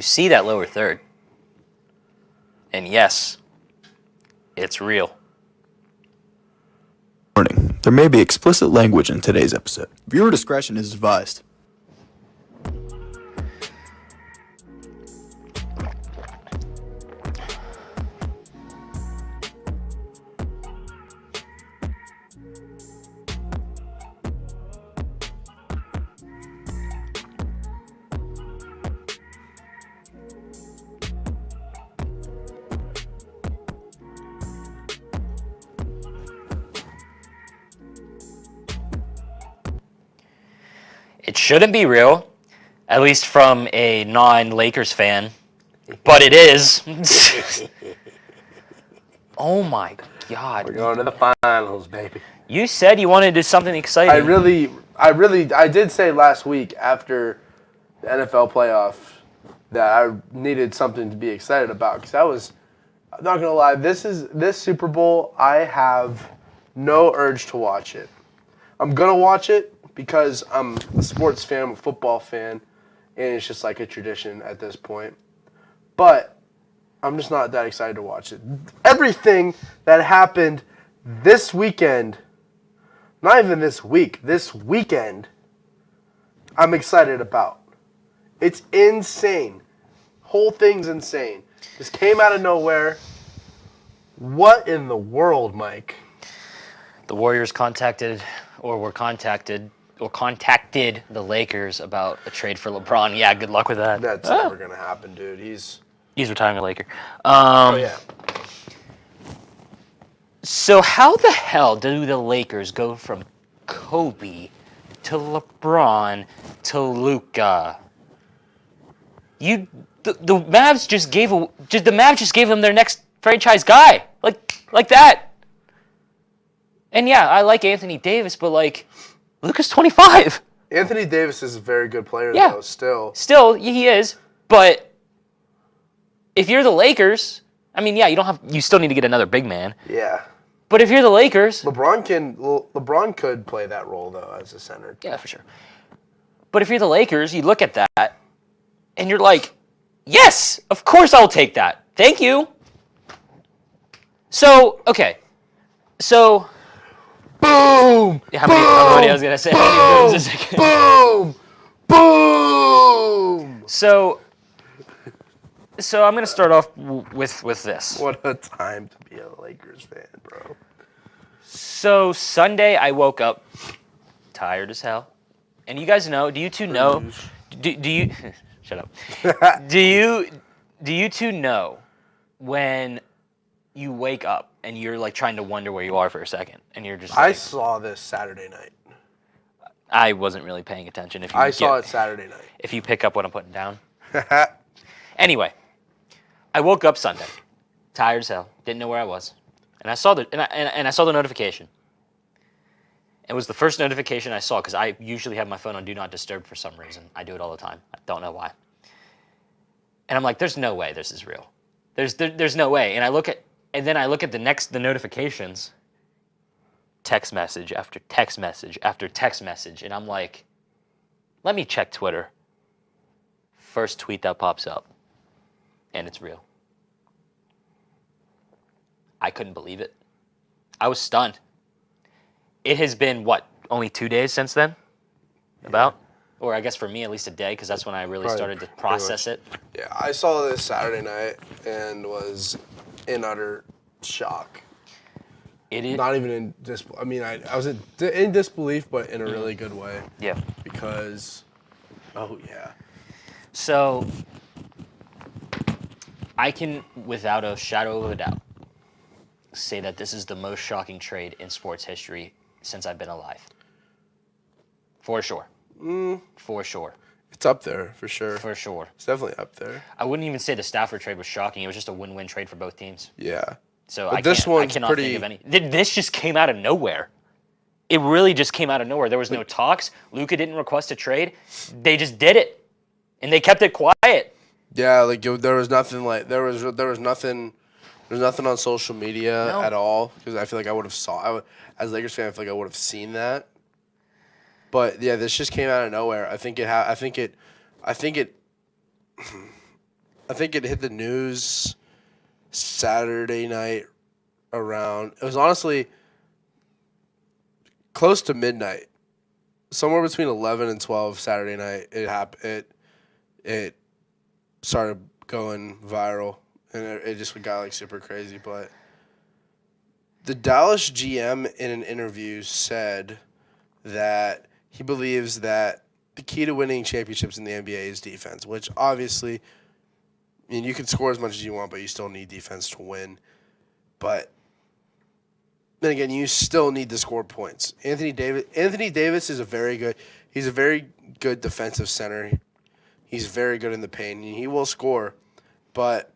You see that lower third. And yes, it's real. Warning. There may be explicit language in today's episode. Viewer discretion is advised. It shouldn't be real, at least from a non-Lakers fan, but it is. Oh my God. We're going to the finals, baby. You said you wanted to do something exciting. I did say last week after the NFL playoff that I needed something to be excited about because I'm not gonna lie, this Super Bowl, I have no urge to watch it. I'm gonna watch it because I'm a sports fan, I'm a football fan, and it's just like a tradition at this point. But I'm just not that excited to watch it. Everything that happened this weekend, not even this week, this weekend, I'm excited about. It's insane. Whole thing's insane. This came out of nowhere. What in the world, Mike? The Warriors contacted the Lakers about a trade for LeBron. Yeah, good luck with that. That's never going to happen, dude. He's retiring a Laker. oh, yeah. So how the hell do the Lakers go from Kobe to LeBron to Luka? The Mavs just gave them their next franchise guy, like that. And yeah, I like Anthony Davis, but like Luka's 25. Anthony Davis is a very good player, though. Still, he is. But if you're the Lakers, I mean, yeah, you still need to get another big man. Yeah. But if you're the Lakers, LeBron could play that role though as a center. Yeah, for sure. But if you're the Lakers, you look at that and you're like, yes, of course I'll take that. Thank you. So, okay. So, boom! How many I was going to say? How many booms is it? Boom! Boom! So I'm going to start off with this. What a time to be a Lakers fan, bro. So Sunday I woke up tired as hell. And you guys know, do you two know? Do you shut up. Do you two know when you wake up and you're like trying to wonder where you are for a second and you're just like, I saw this Saturday night. I wasn't really paying attention. I saw it Saturday night. If you pick up what I'm putting down. Anyway, I woke up Sunday, tired as hell, didn't know where I was, and I saw the notification. It was the first notification I saw because I usually have my phone on Do Not Disturb for some reason. I do it all the time. I don't know why. And I'm like, there's no way this is real. There's no way. And I look at the notifications. Text message after text message after text message, and I'm like, let me check Twitter. First tweet that pops up, and it's real. I couldn't believe it. I was stunned. It has been, only 2 days since then? About? Or I guess for me, at least a day, because that's when I really started to process it. Yeah, I saw this Saturday night and was in utter shock. It is not even in disbelief. I mean, I was in disbelief, but in a really good way. Yeah. Because, oh yeah. So, I can, without a shadow of a doubt, say that this is the most shocking trade in sports history since I've been alive. For sure. For sure. It's up there, for sure. For sure. It's definitely up there. I wouldn't even say the Stafford trade was shocking. It was just a win-win trade for both teams. Yeah. So but I cannot think of any. This just came out of nowhere. It really just came out of nowhere. There was no talks. Luka didn't request a trade. They just did it, and they kept it quiet. Yeah, like there was nothing on social media at all because I feel like I would have as a Lakers fan, I feel like I would have seen that. But yeah, this just came out of nowhere. I think it I think it hit the news Saturday night around. It was honestly close to midnight, somewhere between 11 and 12 Saturday night. It happened. It started going viral, and it just got like super crazy. But the Dallas GM in an interview said that he believes that the key to winning championships in the NBA is defense, which obviously, I mean, you can score as much as you want, but you still need defense to win. But then again, you still need to score points. Anthony Davis is a very good defensive center. He's very good in the paint, and he will score, but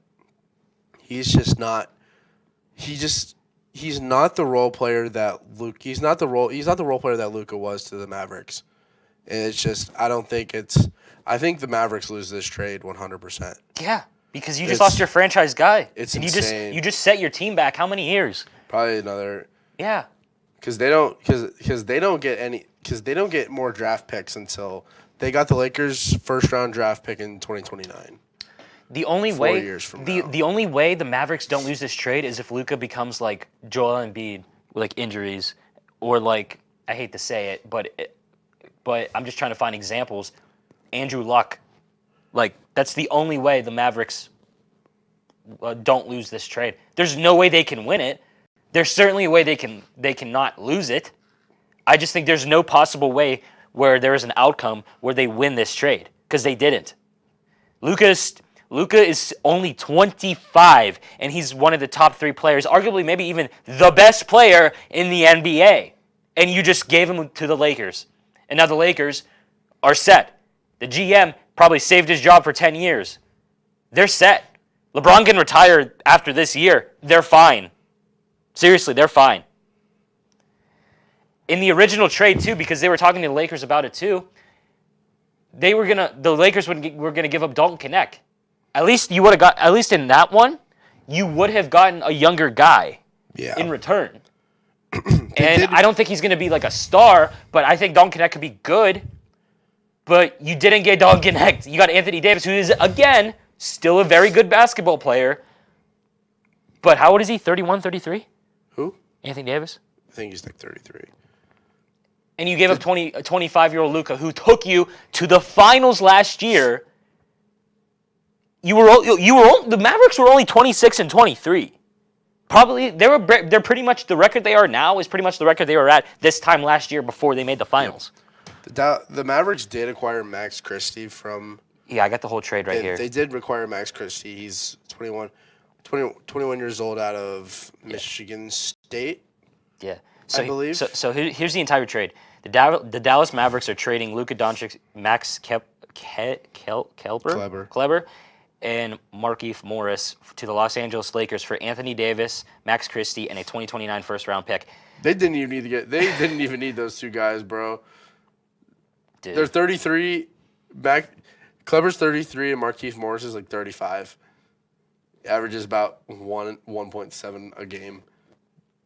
he's just not. He's not the role player that Luka. He's not the role player that Luka was to the Mavericks. And it's just, I think the Mavericks lose this trade 100%. Yeah, because you just lost your franchise guy. It's and insane. You just set your team back how many years? Probably another. Yeah. Because they don't get more draft picks until they got the Lakers' first round draft pick in 2029. The only 4 way years from now. The only way the Mavericks don't lose this trade is if Luka becomes like Joel Embiid with like injuries, or like, I hate to say it, but I'm just trying to find examples. Andrew Luck, like, that's the only way the Mavericks don't lose this trade. There's no way they can win it. There's certainly a way they cannot lose it. I just think there's no possible way where there is an outcome where they win this trade, because they didn't. Luka is only 25, and he's one of the top 3 players, arguably maybe even the best player in the NBA. And you just gave him to the Lakers. And now the Lakers are set. The GM probably saved his job for 10 years. They're set. LeBron can retire after this year. They're fine. Seriously, they're fine. In the original trade, too, because they were talking to the Lakers about it, too, the Lakers were gonna give up Dalton Knecht. At least in that one, you would have gotten a younger guy in return. And I don't think he's going to be like a star, but I think Dalton Knecht could be good. But you didn't get Dalton Knecht. You got Anthony Davis, who is, again, still a very good basketball player. But how old is he? 31, 33? Who? Anthony Davis? I think he's like 33. And you gave up a 25-year-old Luka, who took you to the finals last year. The Mavericks were only 26 and 23. Probably they're pretty much the record they are now is pretty much the record they were at this time last year before they made the finals. The Mavericks did acquire Max Christie from. Yeah, I got the whole trade right here. They did acquire Max Christie. He's 21 years old out of Michigan State. Yeah, I believe. So here's the entire trade. The Dallas Mavericks are trading Luka Doncic, Max Kleber, and Markieff Morris to the Los Angeles Lakers for Anthony Davis, Max Christie, and a 2029 first-round pick. They didn't even need those 2 guys, bro. Dude. They're 33. Kleber's 33, and Markieff Morris is like 35. Averages about 1.7 a game.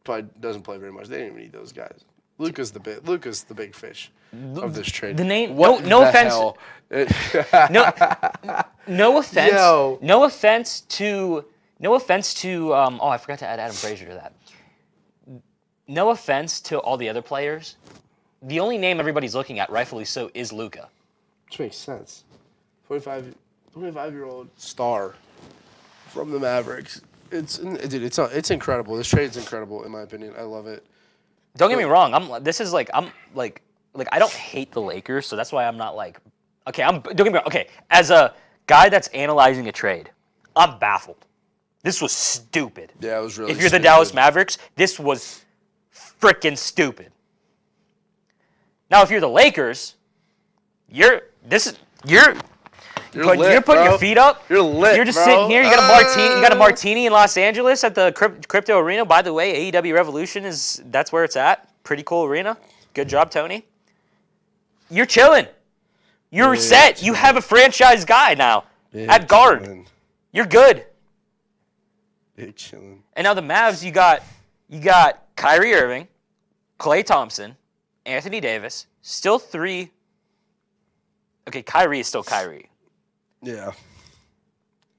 Probably doesn't play very much. They didn't even need those guys. Luka's the big fish of this trade. The name. What no the offense. hell? No offense. Yo. No offense to. I forgot to add Adam Fraizer to that. No offense to all the other players. The only name everybody's looking at, rightfully so, is Luka. Which makes sense. 25-year-old star from the Mavericks. It's incredible. This trade's incredible in my opinion. I love it. Don't get me wrong. I don't hate the Lakers, so that's why I'm not like, okay. Don't get me wrong. Okay, as a guy that's analyzing a trade, I'm baffled. This was stupid. Yeah, it was really. If you're the Dallas Mavericks, this was freaking stupid. Now, if you're the Lakers, you're putting your feet up. You're lit. You're just bro. sitting here. You got a martini in Los Angeles at the Crypto Arena. By the way, AEW Revolution that's where it's at. Pretty cool arena. Good job, Tony. You're chilling. You're set. You have a franchise guy now at guard. Chillin'. You're good. Big chilling. And now the Mavs, you got Kyrie Irving, Klay Thompson, Anthony Davis, still 3. Okay, Kyrie is still Kyrie. Yeah.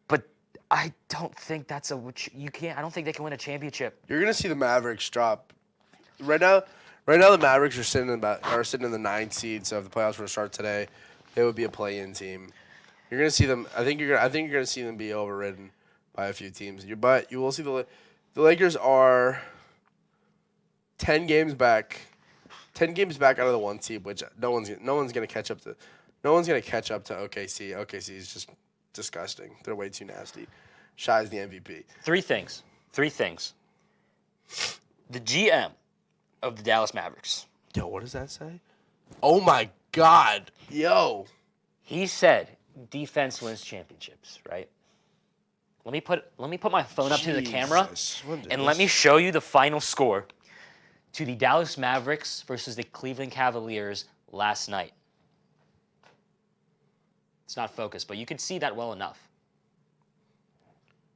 But I don't think that's you can't. I don't think they can win a championship. You're gonna see the Mavericks drop. Right now, the Mavericks are sitting in the 9th seed. So if the playoffs were to start today, they would be a play-in team. You're gonna see them. I think you're gonna see them be overridden by a few teams. But you will see the Lakers are 10 games back. 10 games back out of the 1 seed, which no one's gonna catch up to. No one's gonna catch up to OKC. OKC is just disgusting. They're way too nasty. Shai's the MVP. Three things. The GM of the Dallas Mavericks. Yo, what does that say? Oh my God. Yo. He said defense wins championships, right? Let me put my phone up to the camera and let me show you the final score to the Dallas Mavericks versus the Cleveland Cavaliers last night. It's not focused, but you can see that well enough.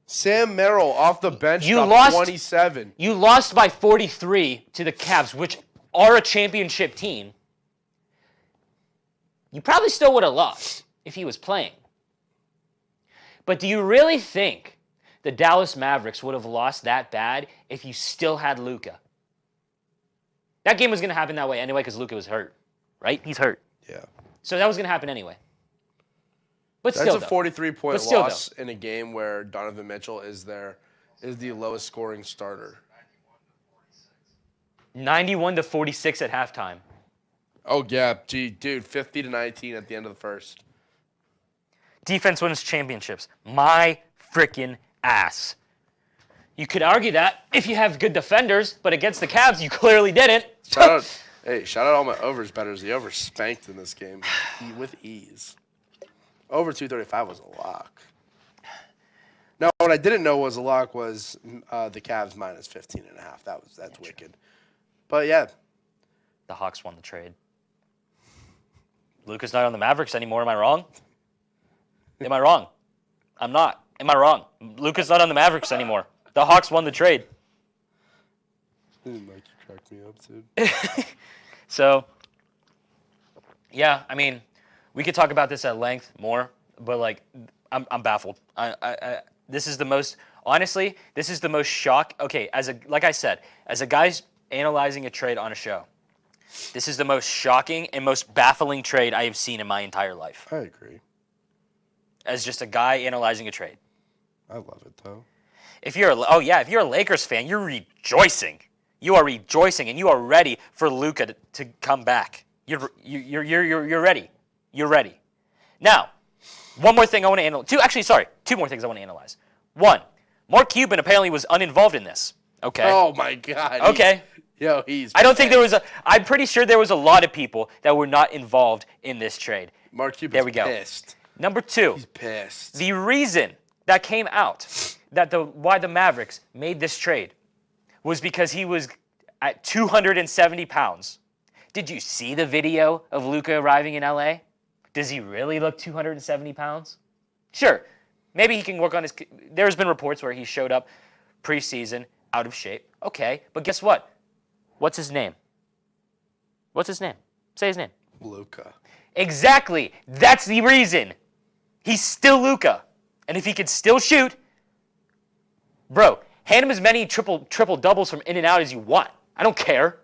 Sam Merrill off the bench, You lost 27. You lost by 43 to the Cavs, which are a championship team. You probably still would have lost if he was playing. But do you really think the Dallas Mavericks would have lost that bad if you still had Luka? That game was going to happen that way anyway because Luka was hurt, right? He's hurt. Yeah. So that was going to happen anyway. But That's still, a 43-point still, loss in a game where Donovan Mitchell is the lowest scoring starter. 91-46 at halftime. Oh yeah, gee, dude, 50-19 at the end of the first. Defense wins championships. My freaking ass. You could argue that if you have good defenders, but against the Cavs, you clearly didn't. Shout out all my overs bettors. The over spanked in this game with ease. Over 235 was a lock. No, what I didn't know was a lock was the Cavs minus 15.5. That's wicked. But yeah, The Hawks won the trade. Luka's not on the Mavericks anymore. Am I wrong? Am I wrong? I'm not. Am I wrong? Luka's not on the Mavericks anymore. The Hawks won the trade. Mike, you cracked me up, dude. So, yeah, I mean, we could talk about this at length more, but like, I'm baffled. This is the most, honestly, this is the most shock. Okay, like I said, as a guy's analyzing a trade on a show, this is the most shocking and most baffling trade I have seen in my entire life. I agree. As just a guy analyzing a trade. I love it though. If you're a Lakers fan, you're rejoicing. You are rejoicing, and you are ready for Luka to come back. You're ready. You're ready. Now, one more thing I want to analyze. Two more things I want to analyze. One, Mark Cuban apparently was uninvolved in this. Okay. Oh my God. Okay. I'm pretty sure there was a lot of people that were not involved in this trade. Mark Cuban's there we go. Pissed. Number two. He's pissed. The reason that came out why the Mavericks made this trade was because he was at 270 pounds. Did you see the video of Luka arriving in LA? Does he really look 270 pounds? Sure. Maybe he can work on his... There's been reports where he showed up preseason out of shape. Okay, but guess what? What's his name? Say his name. Luka. Exactly. That's the reason. He's still Luka. And if he can still shoot, bro, hand him as many triple doubles from in and out as you want. I don't care.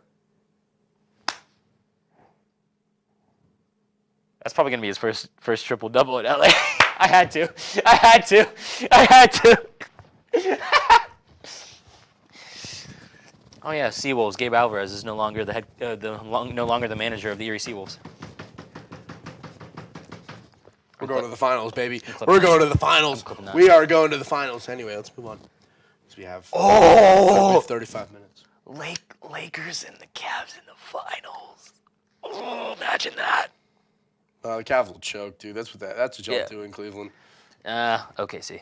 That's probably gonna be his first triple double in LA. I had to. Oh yeah, Seawolves. Gabe Alvarez is no longer no longer the manager of the Erie Seawolves. We're going to the finals, baby. We're going to the finals. We are going to the finals. Anyway, let's move on. So we have 35 minutes. Lakers and the Cavs in the finals. Oh, imagine that. The Cavs will choke, dude. That's what y'all do in Cleveland. OKC.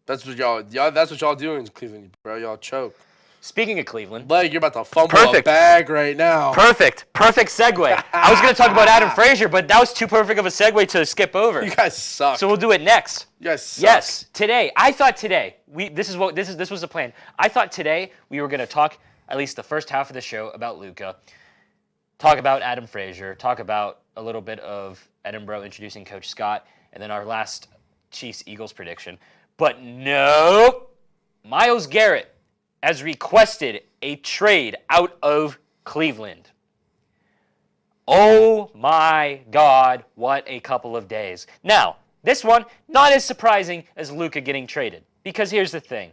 That's what y'all do in Cleveland, bro. Y'all choke. Speaking of Cleveland. Like, you're about to fumble a bag right now. Perfect segue. I was going to talk about Adam Fraizer, but that was too perfect of a segue to skip over. You guys suck. So we'll do it next. You guys suck. Yes, today. I thought today, this was the plan. I thought today we were going to talk at least the first half of the show about Luka, talk about Adam Fraizer, talk about a little bit of Edinburgh introducing Coach Scott, and then our last Chiefs-Eagles prediction. But nope. Myles Garrett has requested a trade out of Cleveland. Oh my God, what a couple of days. Now, this one, not as surprising as Luka getting traded. Because here's the thing.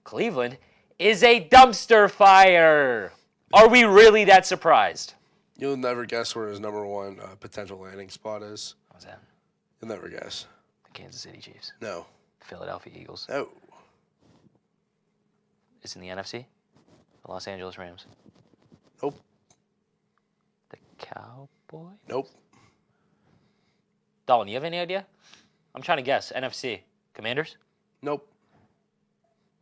Cleveland is a dumpster fire. Are we really that surprised? You'll never guess where his number one potential landing spot is. What's that? You'll never guess. The Kansas City Chiefs. No. Philadelphia Eagles. No. It's in the NFC. The Los Angeles Rams. Nope. The Cowboys? Nope. Dalton, you have any idea? I'm trying to guess. NFC. Commanders? Nope.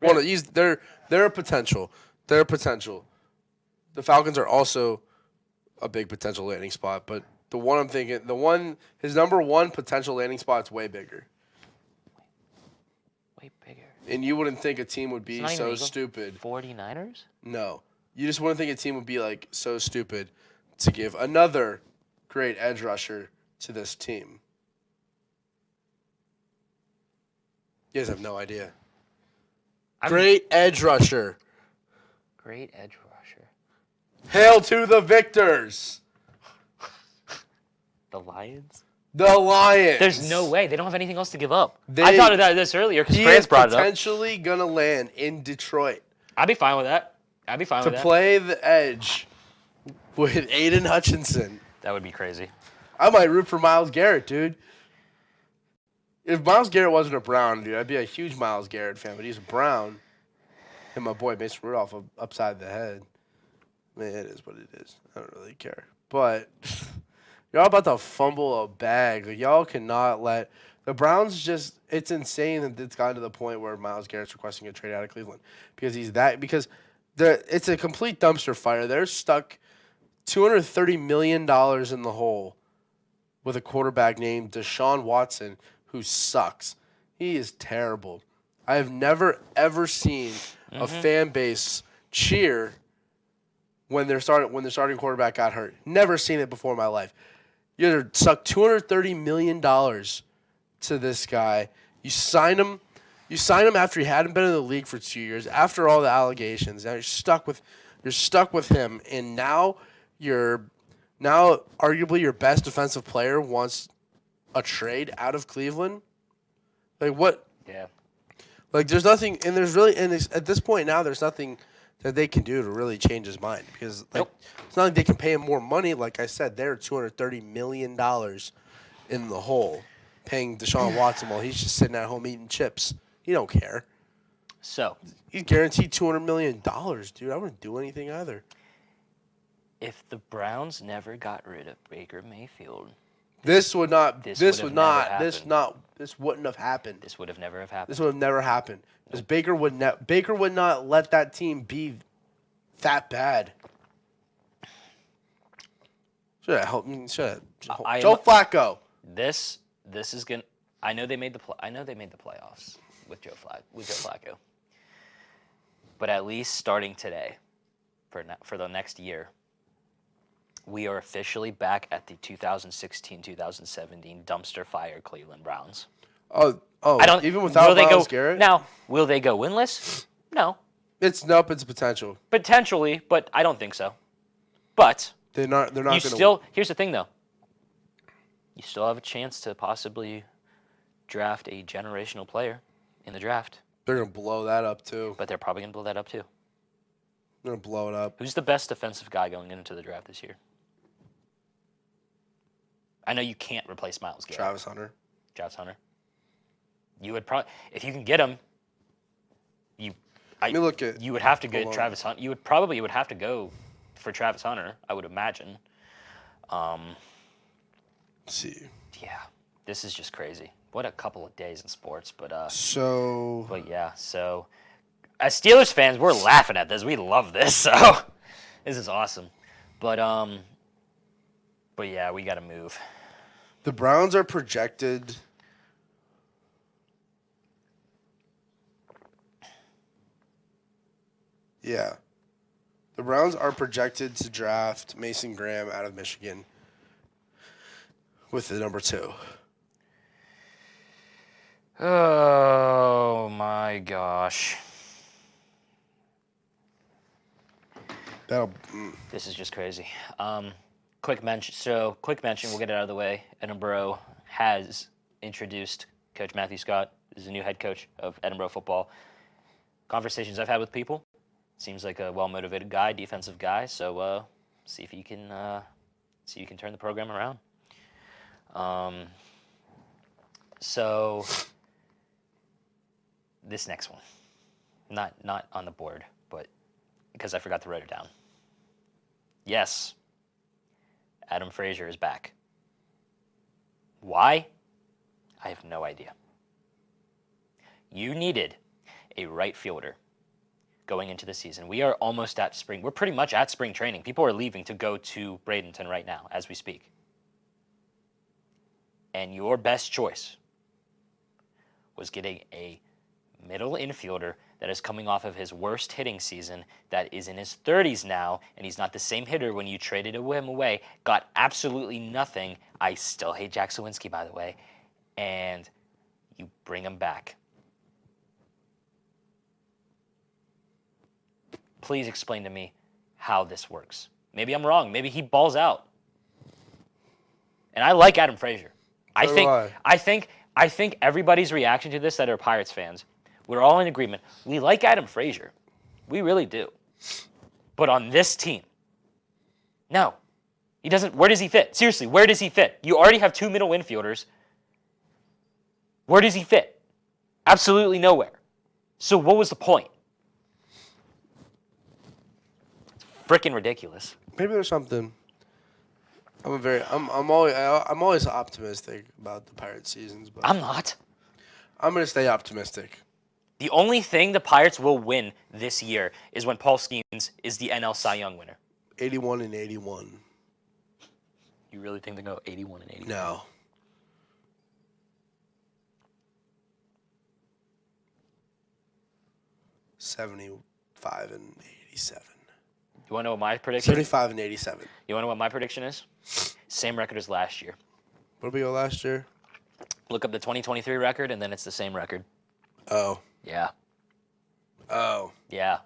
One of these, they're a potential. They're a potential. The Falcons are also a big potential landing spot, but the one I'm thinking, his number one potential landing spot's way bigger. Way bigger. And you wouldn't think a team would be It's not even so Eagles? stupid. 49ers? No. You just wouldn't think a team would be like so stupid to give another great edge rusher to this team. You guys have no idea. Great edge rusher. Great edge rusher. Hail to the victors. The Lions? The Lions. There's no way. They don't have anything else to give up. They- I thought of this earlier because He France is brought it up. potentially going to land in Detroit I'd be fine with that. I'd be fine to with that. play the edge with Aiden Hutchinson. That would be crazy. I might root for Myles Garrett, dude. If Myles Garrett wasn't a Brown, dude, I'd be a huge Myles Garrett fan. But he's a Brown. And my boy Mason Rudolph upside the head. I mean, it is what it is. I don't really care. But y'all about to fumble a bag. Like, y'all cannot let the Browns just. It's insane that it's gotten to the point where Myles Garrett's requesting a trade out of Cleveland because it's a complete dumpster fire. They're stuck $230 million in the hole with a quarterback named Deshaun Watson, who sucks. He is terrible. I have never, ever seen a fan base cheer when their starting quarterback got hurt. Never seen it before in my life. You guys suck $230 million to this guy. You signed him after he hadn't been in the league for 2 years, after all the allegations. Now you're stuck with him, and now arguably your best defensive player wants a trade out of Cleveland. Like what? Yeah. Like there's nothing, and there's really, and at this point now, there's nothing that they can do to really change his mind because it's not like they can pay him more money. Like I said, they're $230 million in the hole, paying Deshaun Watson while he's just sitting at home eating chips. He don't care. So He's guaranteed $200 million, dude. I wouldn't do anything either. if the Browns never got rid of Baker Mayfield, This wouldn't have happened. This would have never happened. This would have happened. This would have never happened. Because Baker would not let that team be that bad. Should have helped me. Joe Flacco. This is gonna. I know they made the playoffs with Joe Flacco. But at least starting today, for the next year, we are officially back at the 2016-2017 dumpster fire Cleveland Browns. Oh! I don't Even without Myles Garrett. Now, will they go winless? No, It's potential. potentially, but I don't think so. But They're not you going to. still. Here's the thing, though. You still have a chance to possibly draft a generational player in the draft, They're going to blow that up too. but they're probably going to blow that up too. They're going to blow it up. Who's the best defensive guy going into the draft this year? I know you can't replace Myles Garrett. Travis Hunter. You would probably, if you can get him, you would have to get Travis Hunter. You would have to go for Travis Hunter, I would imagine. Let's see. Yeah, this is just crazy. What a couple of days in sports, but yeah. So as Steelers fans, we're laughing at this. We love this, so this is awesome. But yeah, we got to move. The Browns are projected. Yeah. The Browns are projected to draft Mason Graham out of Michigan with the number 2. Oh my gosh. This is just crazy. Quick mention. We'll get it out of the way. Edinburgh has introduced Coach Matthew Scott as the new head coach of Edinburgh football. Conversations I've had with people, seems like a well-motivated guy, defensive guy. So see if you can turn the program around. So this next one, not on the board, but because I forgot to write it down. Yes, Adam Fraizer is back. Why? I have no idea. You needed a right fielder going into the season. We are almost at spring. We're pretty much at spring training. People are leaving to go to Bradenton right now as we speak. And your best choice was getting a middle infielder that is coming off of his worst hitting season, that is in his 30s now, and he's not the same hitter when you traded him away, got absolutely nothing. I still hate Jack Sawinski, by the way. And you bring him back. Please explain to me how this works. Maybe I'm wrong. Maybe he balls out. And I like Adam Fraizer. I think everybody's reaction to this that are Pirates fans, we're all in agreement. We like Adam Fraizer. We really do. But on this team, no. He doesn't. Where does he fit? Seriously, where does he fit? You already have two middle infielders. Where does he fit? Absolutely nowhere. So what was the point? It's freaking ridiculous. Maybe there's something. I'm always optimistic about the Pirates seasons, but I'm not. I'm gonna stay optimistic. The only thing the Pirates will win this year is when Paul Skeens is the NL Cy Young winner. 81 and 81. You really think they go 81 and 81? No. $75 and 87. You want to know what my prediction? 75 and 87. You want to know what my prediction is? Same record as last year. What did we go last year? Look up the 2023 record, and then it's the same record. Oh. Yeah. Oh. Yeah.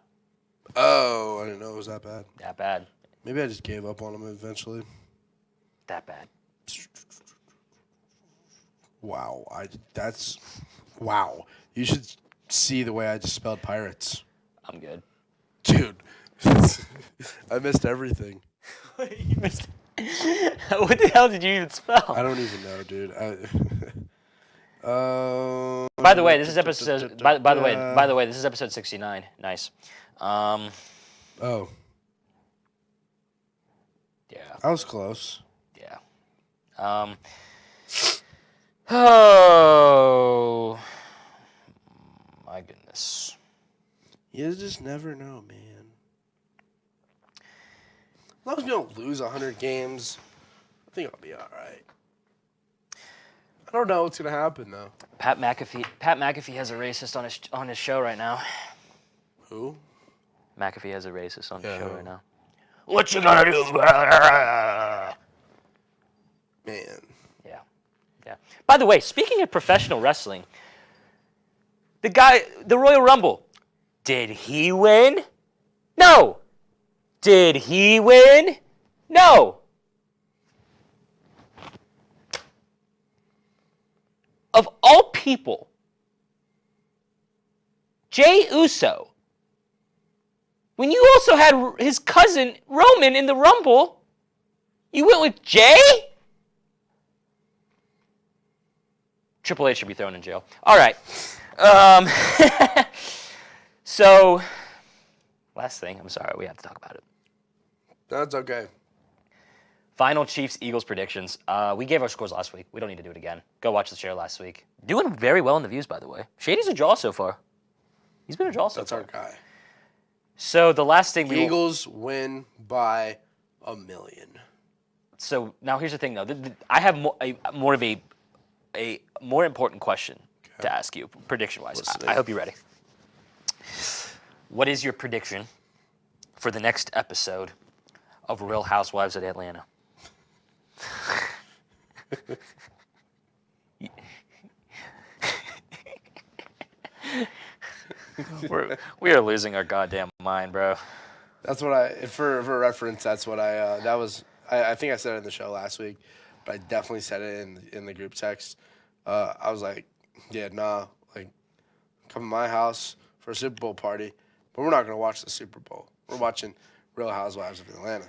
Oh, I didn't know it was that bad. That bad. Maybe I just gave up on them eventually. That bad. Wow. Wow. You should see the way I just spelled Pirates. I'm good. Dude. I missed everything. You missed. What the hell did you even spell? I don't even know, dude. By the way, this is episode. By the way, this is episode 69. Nice. Oh. Yeah. I was close. Yeah. Oh. My goodness. You just never know, man. As long as we don't lose 100 games, I think I'll be all right. I don't know what's gonna happen though. Pat McAfee has a racist on his show right now. Who? McAfee has a racist on his show who? right now. What you gonna do, brother? Man. Yeah. Yeah. By the way, speaking of professional wrestling, the Royal Rumble, did he win? No. Did he win? No. Of all people, Jey Uso, when you also had his cousin Roman in the Rumble, you went with Jey? Triple H should be thrown in jail. All right. So, last thing. I'm sorry. We have to talk about it. That's okay. Final Chiefs-Eagles predictions. We gave our scores last week. We don't need to do it again. Go watch the show last week. Doing very well in the views, by the way. Shady's a draw so far. He's been a draw so That's far. our guy. So the last thing Eagles win by 1 million. So now here's the thing, though. I have more important question to ask you, prediction-wise. I hope you're ready. What is your prediction for the next episode of Real Housewives of Atlanta? We are losing our goddamn mind, bro. That's what for reference, that's what I think I said it in the show last week, but I definitely said it in the group text. I was like, yeah, nah, like, come to my house for a Super Bowl party, but we're not going to watch the Super Bowl. We're watching Real Housewives of Atlanta.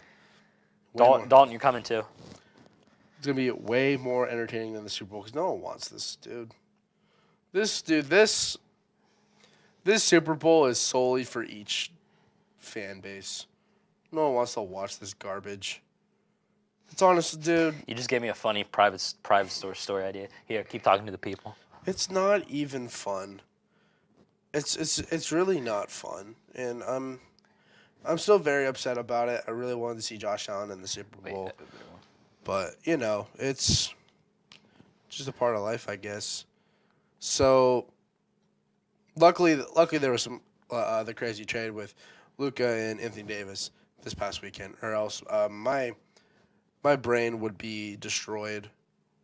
Dalton, you're coming too. It's going to be way more entertaining than the Super Bowl because no one wants this, dude. This Super Bowl is solely for each fan base. No one wants to watch this garbage. It's honest, dude. You just gave me a funny private story idea. Here, keep talking to the people. It's not even fun. It's really not fun, and I'm still very upset about it. I really wanted to see Josh Allen in the Super Bowl, but it's just a part of life, I guess. So, luckily there was some the crazy trade with Luka and Anthony Davis this past weekend, or else my brain would be destroyed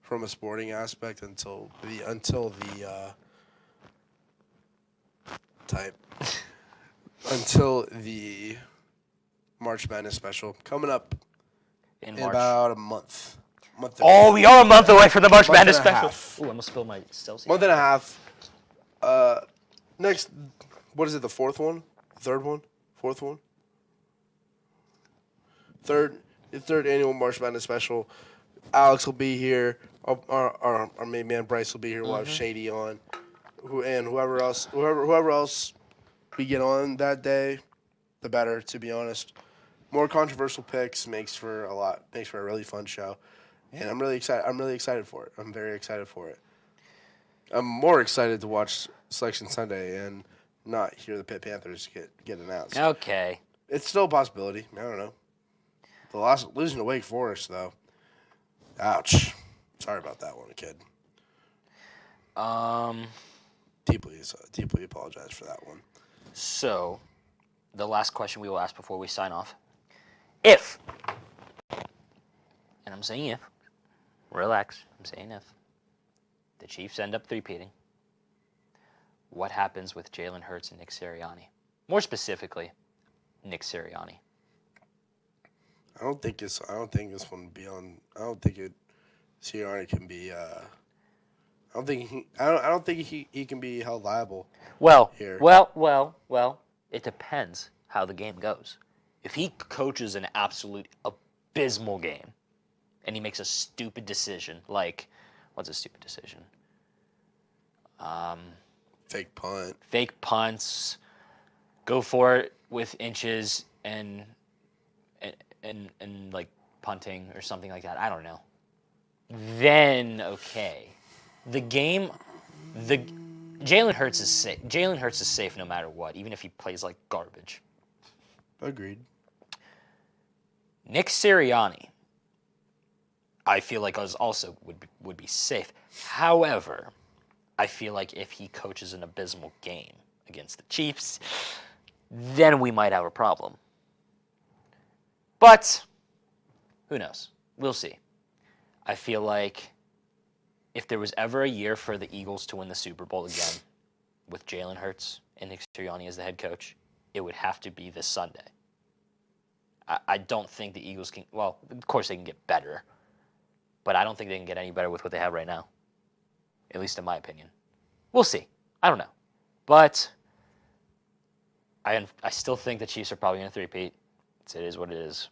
from a sporting aspect until the March Madness special coming up in March. about a month. We are a month away from the March Month Madness and a special. half. Ooh, I'm gonna spill my Celsius. Month and a half. Next, what is it? The fourth one? Third one? Fourth one? The third annual March Madness special. Alex will be here. Our main man Bryce will be here. We'll have Shady on, and whoever else we get on that day, the better. To be honest, more controversial picks makes for a really fun show, and I'm really excited for it. I'm very excited for it. I'm more excited to watch Selection Sunday and not hear the Pitt Panthers get announced. Okay. It's still a possibility. I don't know. Losing to Wake Forest, though. Ouch. Sorry about that one, kid. Deeply apologize for that one. So, the last question we will ask before we sign off. If, and I'm saying if, relax, I'm saying if, the Chiefs end up three-peating, what happens with Jalen Hurts and Nick Sirianni? More specifically, Nick Sirianni. I don't think this one would be on. I don't think Sirianni can be. I don't think he can be held liable. Well, here. Well. It depends how the game goes. If he coaches an absolute abysmal game, and he makes a stupid decision, like, what's a stupid decision? Fake punt. Fake punts, go for it with inches and like punting or something like that. I don't know. Then okay, Jalen Hurts is safe. Jalen Hurts is safe no matter what, even if he plays like garbage. Agreed. Nick Sirianni, I feel like also would be safe. However, I feel like if he coaches an abysmal game against the Chiefs, then we might have a problem. But who knows? We'll see. I feel like if there was ever a year for the Eagles to win the Super Bowl again with Jalen Hurts and Nick Sirianni as the head coach, it would have to be this Sunday. I don't think the Eagles can. Well, of course they can get better, but I don't think they can get any better with what they have right now. At least in my opinion. We'll see. I don't know, but I still think the Chiefs are probably going to three-peat. It is what it is.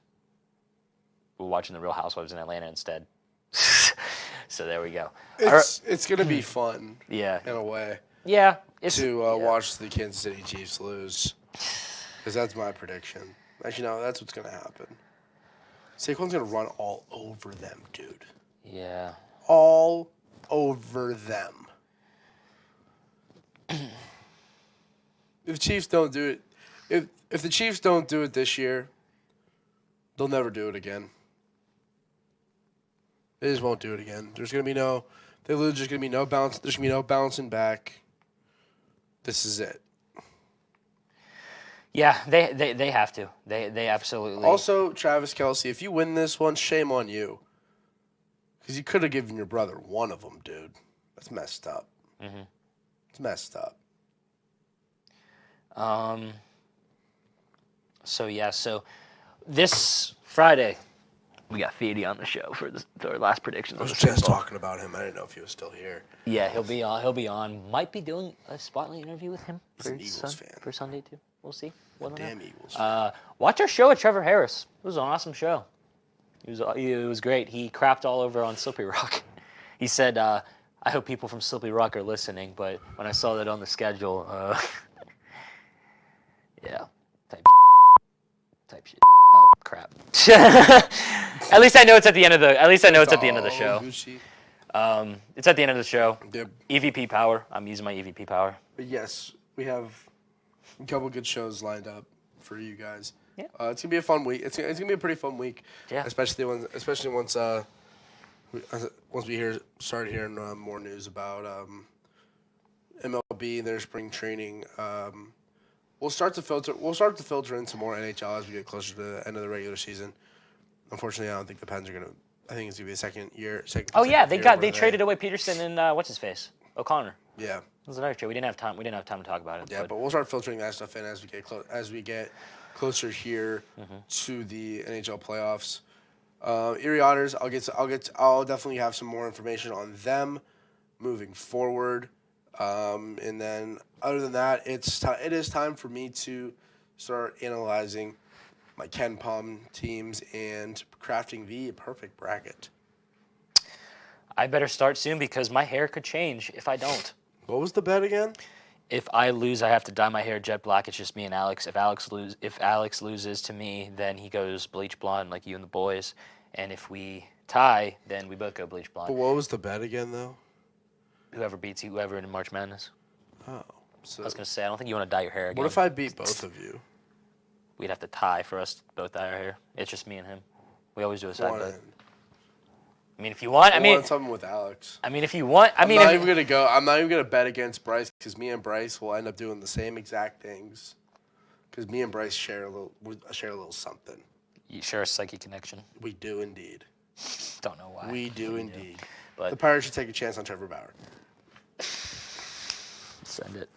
We're watching the Real Housewives in Atlanta instead. So there we go. It's going to be fun. Yeah. In a way. Yeah. Watch the Kansas City Chiefs lose. Because that's my prediction. Actually, no, that's what's going to happen. Saquon's going to run all over them, dude. Yeah. All over them. If the Chiefs don't do it, if the Chiefs don't do it this year, they'll never do it again. They just won't do it again. There's gonna be no. They lose. There's gonna be no bounce. There's gonna be no bouncing back. This is it. Yeah, they have to. They absolutely. Also, Travis Kelce, if you win this one, shame on you. Because you could have given your brother one of them, dude. That's messed up. Mm-hmm. It's messed up. So this Friday, we got Feedy on the show for our last predictions. I was of the Super just Bowl. talking about him. I didn't know if he was still here. Yeah, he'll be on. He'll be on. Might be doing a spotlight interview with him He's an Eagles fan. for Sunday too. We'll see. Damn Eagles fan. Watch our show with Trevor Harris. It was an awesome show. It was great. He crapped all over on Slippery Rock. He said, "I hope people from Slippery Rock are listening." But when I saw that on the schedule, yeah, type shit. Oh crap. At least I know it's at the end of the. At least I know it's at the end of the show. Gucci. It's at the end of the show. Yep. EVP power. I'm using my EVP power. But yes, we have a couple good shows lined up for you guys. Yeah. It's gonna be a fun week. It's gonna be a pretty fun week. Yeah. Especially once we start hearing more news about MLB and their spring training. We'll start to filter in some more NHL as we get closer to the end of the regular season. Unfortunately, I don't think the Pens are gonna. I think it's gonna be a second. Oh yeah, they traded away Peterson and what's his face, O'Connor. Yeah. That was another trade. We didn't have time to talk about it. Yeah, but we'll start filtering that stuff in as we get closer here to the NHL playoffs. Erie Otters, I'll definitely have some more information on them moving forward. And then other than that, it is time for me to start analyzing my Ken Palm teams and crafting the perfect bracket. I better start soon because my hair could change if I don't. What was the bet again? If I lose, I have to dye my hair jet black. It's just me and Alex. If Alex loses to me, then he goes bleach blonde like you and the boys. And if we tie, then we both go bleach blonde. But what was the bet again, though? Whoever beats whoever in March Madness. Oh. So I was going to say, I don't think you want to dye your hair again. what if I beat both of you? We'd have to tie for us to both dye our hair. It's just me and him. We always do a side bet. I mean, if you want, I want something with Alex. I mean, if you want, I'm not even gonna bet against Bryce because me and Bryce will end up doing the same exact things. Because me and Bryce share a little something. You share a psychic connection. We do indeed. Don't know why. We do indeed. But the Pirates should take a chance on Trevor Bauer. Send it.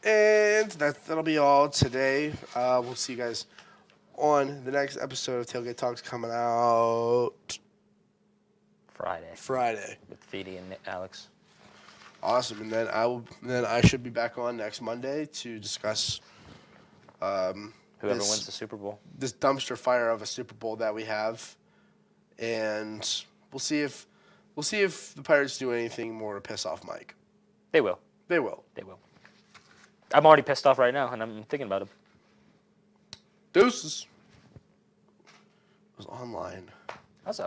And that'll be all today. We'll see you guys on the next episode of Tailgate Talks coming out Friday with Feedy and Alex. Awesome, and then I should be back on next Monday to discuss whoever wins the Super Bowl. This dumpster fire of a Super Bowl that we have, and we'll see if the Pirates do anything more to piss off Mike. They will. They will. I'm already pissed off right now, and I'm thinking about him. Deuces. It was online. That's